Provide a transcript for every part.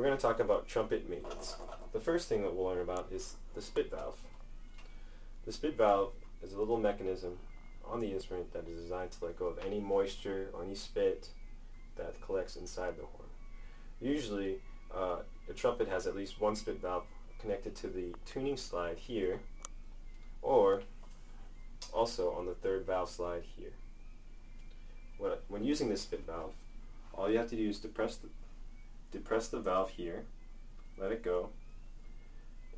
we're going to talk about trumpet maintenance. The first thing that we'll learn about is the spit valve. The spit valve is a little mechanism on the instrument that is designed to let go of any moisture or any spit that collects inside the horn. Usually, a trumpet has at least one spit valve connected to the tuning slide here, or also on the third valve slide here. When using this spit valve, all you have to do is depress the valve here, let it go,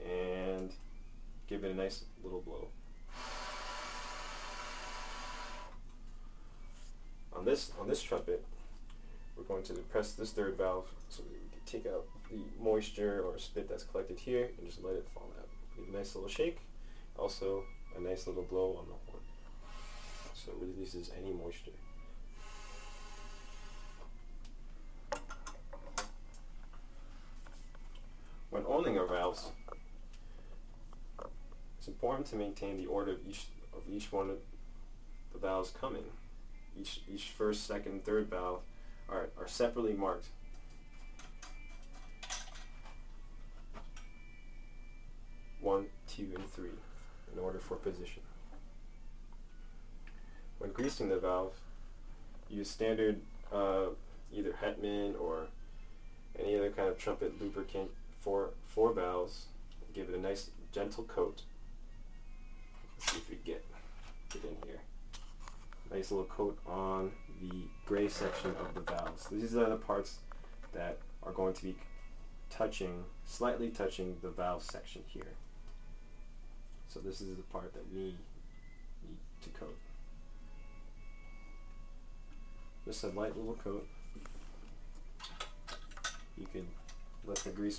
and give it a nice little blow. On this trumpet, we're going to depress this third valve so we can take out the moisture or spit that's collected here and just let it fall out. Give a nice little shake, also a nice little blow on the horn, so it releases any moisture. When oiling our valves, it's important to maintain the order of each one of the valves coming. Each first, second, third valve are separately marked. One, two, and three in order for position. When greasing the valve, use standard either Hetman or any other kind of trumpet lubricant for valves. Give it a nice gentle coat. Let's see if we get in here. Nice little coat on the gray section of the valves. These are the parts that are going to be slightly touching the valve section here. So this is the part that we need to coat. Just a light little coat. You can let the grease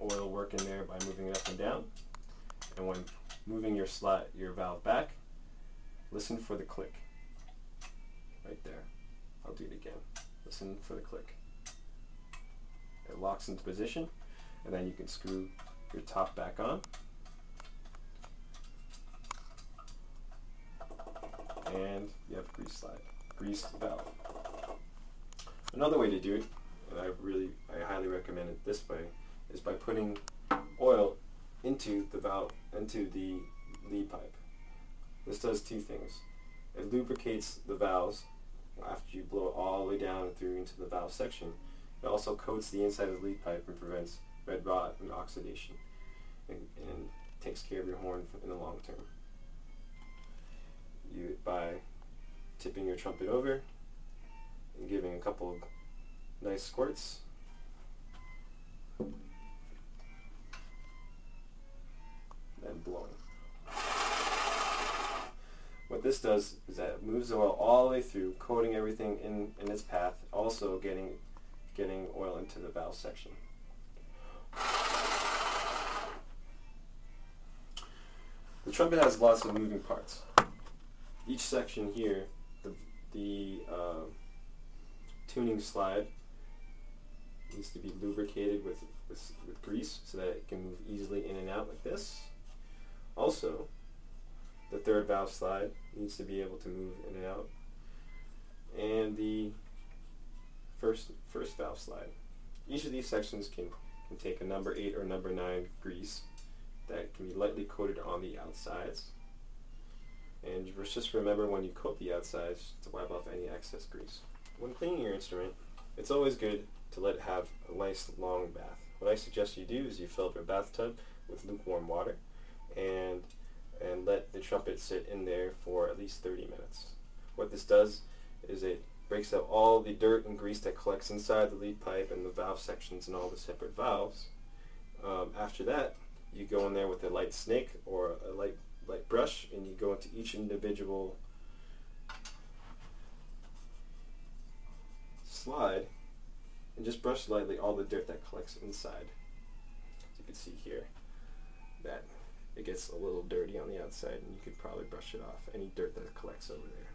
oil work in there by moving it up and down. And when moving your valve back, listen for the click. Right there. I'll do it again. Listen for the click. It locks into position, and then you can screw your top back on. And you have greased valve. Another way to do it, and I highly recommend it this way, is by putting oil into the lead pipe. This does two things. It lubricates the valves after you blow it all the way down and through into the valve section. It also coats the inside of the lead pipe and prevents red rot and oxidation, and takes care of your horn in the long term. By tipping your trumpet over and giving a couple of nice squirts, then blowing. What this does is that it moves the oil all the way through, coating everything in its path, also getting oil into the valve section. The trumpet has lots of moving parts. Each section here, the tuning slide needs to be lubricated with grease so that it can move easily in and out like this. Also, the third valve slide needs to be able to move in and out, and the first valve slide. Each of these sections can take a number 8 or number 9 grease that can be lightly coated on the outsides. And just remember, when you coat the outsides, to wipe off any excess grease. When cleaning your instrument, it's always good to let it have a nice long bath. What I suggest you do is you fill up your bathtub with lukewarm water and let the trumpet sit in there for at least 30 minutes. What this does is it breaks out all the dirt and grease that collects inside the lead pipe and the valve sections and all the separate valves. After that, you go in there with a light snake or a light brush, and you go into each individual slide and just brush lightly all the dirt that collects inside. As you can see here, that it gets a little dirty on the outside, and you could probably brush it off, any dirt that collects over there.